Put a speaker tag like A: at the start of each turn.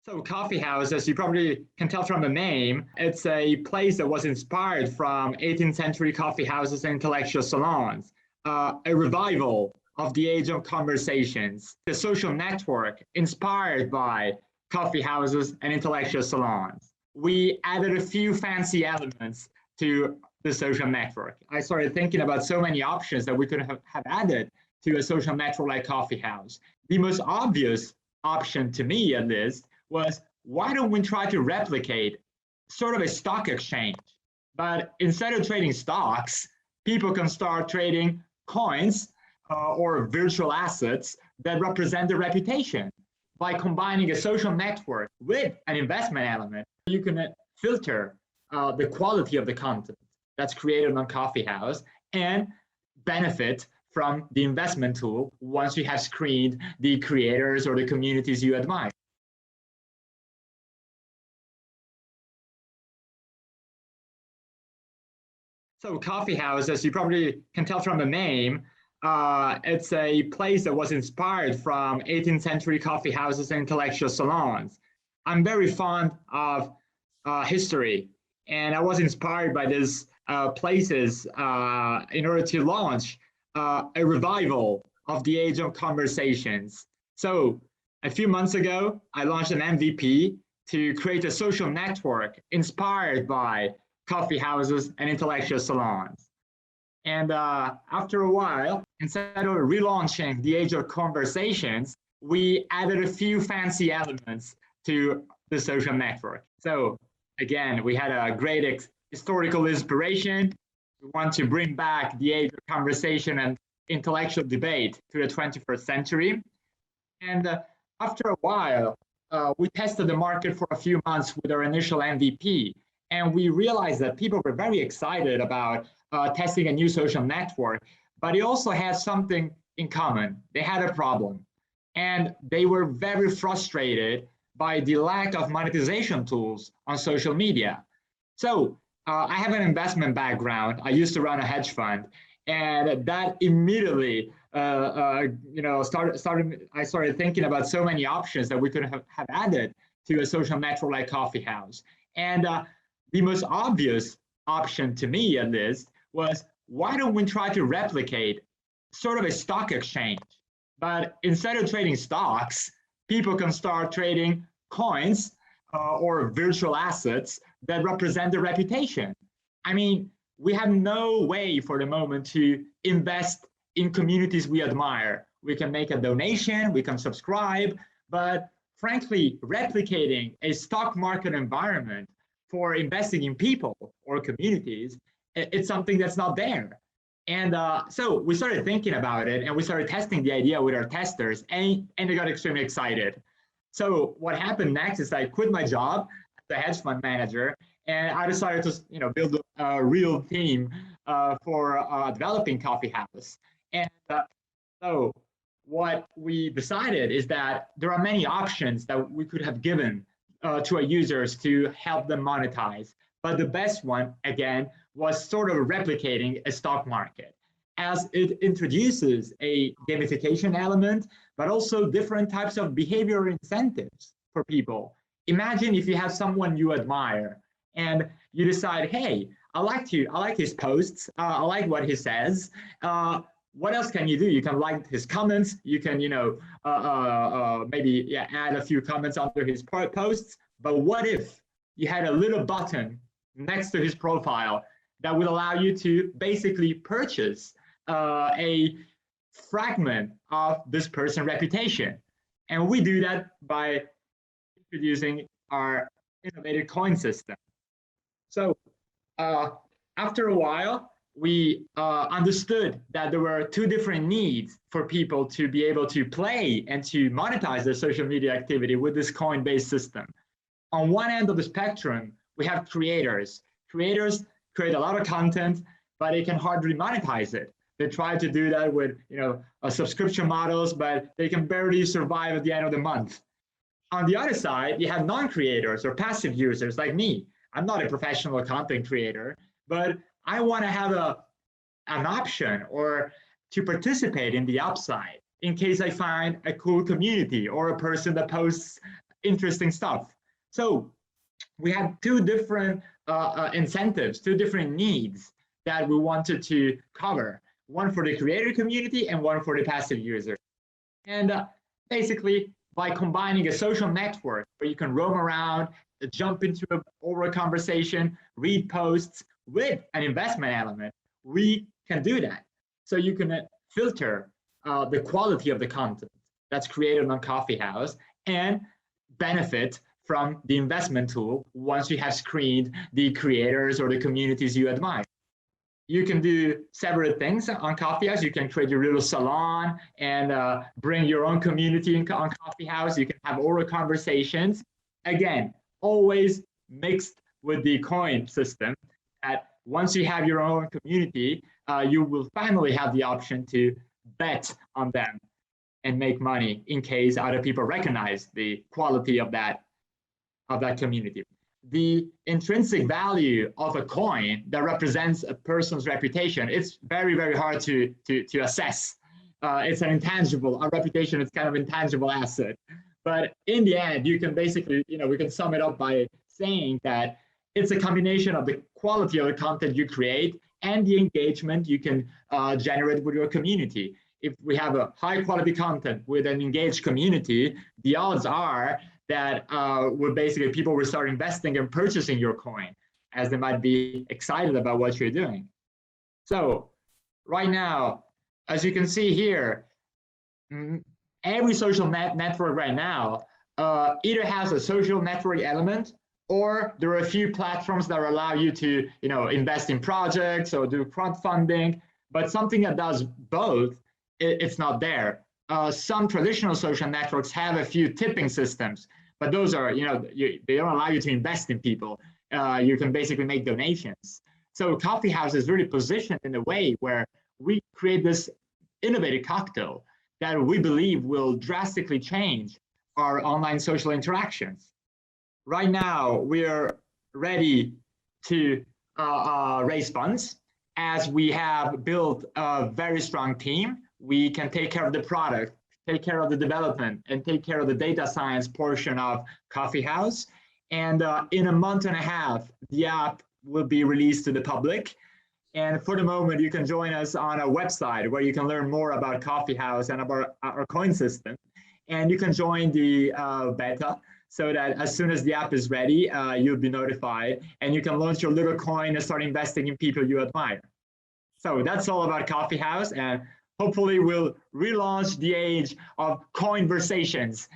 A: So Coffeehouse, as you probably can tell from the name, it's a place that was inspired from 18th century coffee houses and intellectual salons, a revival of the age of conversations, the social network inspired by coffee houses and intellectual salons. We added a few fancy elements to the social network. I started thinking about so many options that we could have added to a social network like Coffeehouse. The most obvious option to me, at least, was why don't we try to replicate sort of a stock exchange? But instead of trading stocks, people can start trading coins or virtual assets that represent their reputation. By combining a social network with an investment element, you can filter the quality of the content that's created on Coffeehouse and benefit from the investment tool once you have screened the creators or the communities you admire. So Coffeehouse, as you probably can tell from the name, it's a place that was inspired from 18th century coffee houses and intellectual salons. I'm very fond of history, and I was inspired by these places in order to launch a revival of the age of conversations. So a few months ago, I launched an MVP to create a social network inspired by coffee houses and intellectual salons. And after a while, instead of relaunching the age of conversations, we added a few fancy elements to the social network. So again, we had a great historical inspiration. We want to bring back the age of conversation and intellectual debate to the 21st century. And after a while, we tested the market for a few months with our initial MVP. And we realized that people were very excited about testing a new social network, but it also had something in common. They had a problem, and they were very frustrated by the lack of monetization tools on social media. So I have an investment background. I used to run a hedge fund, and that immediately, I started thinking about so many options that we could have added to a social network like Coffeehouse. And the most obvious option to me, at least, was why don't we try to replicate sort of a stock exchange? But instead of trading stocks, people can start trading coins or virtual assets that represent their reputation. I mean, we have no way for the moment to invest in communities we admire. We can make a donation, we can subscribe, but frankly, replicating a stock market environment for investing in people or communities, it's something that's not there. And so we started thinking about it, and we started testing the idea with our testers, and they got extremely excited. So what happened next is I quit my job as a hedge fund manager, and I decided to build a real team for developing Coffeehouse. And so what we decided is that there are many options that we could have given to our users to help them monetize. But the best one, again, was sort of replicating a stock market, as it introduces a gamification element, but also different types of behavioral incentives for people. Imagine if you have someone you admire and you decide, hey, I like his posts, I like what he says. What else can you do? You can like his comments. You can, maybe add a few comments under his posts. But what if you had a little button next to his profile that would allow you to basically purchase a fragment of this person's reputation? And we do that by introducing our innovative coin system. So after a while, we understood that there were two different needs for people to be able to play and to monetize their social media activity with this coin-based system. On one end of the spectrum, we have creators. Creators create a lot of content, but they can hardly monetize it. They try to do that with subscription models, but they can barely survive at the end of the month. On the other side, you have non-creators or passive users like me. I'm not a professional content creator, but I want to have an option or to participate in the upside in case I find a cool community or a person that posts interesting stuff. So we had two different incentives, two different needs that we wanted to cover, one for the creator community and one for the passive user. And basically, by combining a social network where you can roam around, jump into over a conversation, read posts with an investment element, we can do that. So you can filter the quality of the content that's created on Coffeehouse and benefit from the investment tool once you have screened the creators or the communities you admire. You can do several things on Coffeehouse. You can create your little salon and bring your own community on Coffeehouse. You can have oral conversations. Again, always mixed with the coin system. That once you have your own community, you will finally have the option to bet on them and make money in case other people recognize the quality of that community. The intrinsic value of a coin that represents a person's reputation, it's very, very hard to assess. It's an intangible, a reputation is kind of intangible asset. But in the end, you can basically, we can sum it up by saying that it's a combination of the quality of the content you create and the engagement you can generate with your community. If we have a high quality content with an engaged community, the odds are that basically people will start investing and purchasing your coin as they might be excited about what you're doing. So right now, as you can see here, every social network right now either has a social network element or there are a few platforms that allow you to invest in projects or do crowdfunding, but something that does both, it's not there. Some traditional social networks have a few tipping systems, but those are, they don't allow you to invest in people. You can basically make donations. So Coffeehouse is really positioned in a way where we create this innovative cocktail that we believe will drastically change our online social interactions. Right now, we are ready to raise funds. As we have built a very strong team, we can take care of the product, take care of the development, and take care of the data science portion of Coffeehouse. And in a month and a half, the app will be released to the public. And for the moment, you can join us on a website where you can learn more about Coffeehouse and about our coin system. And you can join the beta so that as soon as the app is ready, you'll be notified and you can launch your little coin and start investing in people you admire. So that's all about Coffeehouse, and hopefully we'll relaunch the age of conversations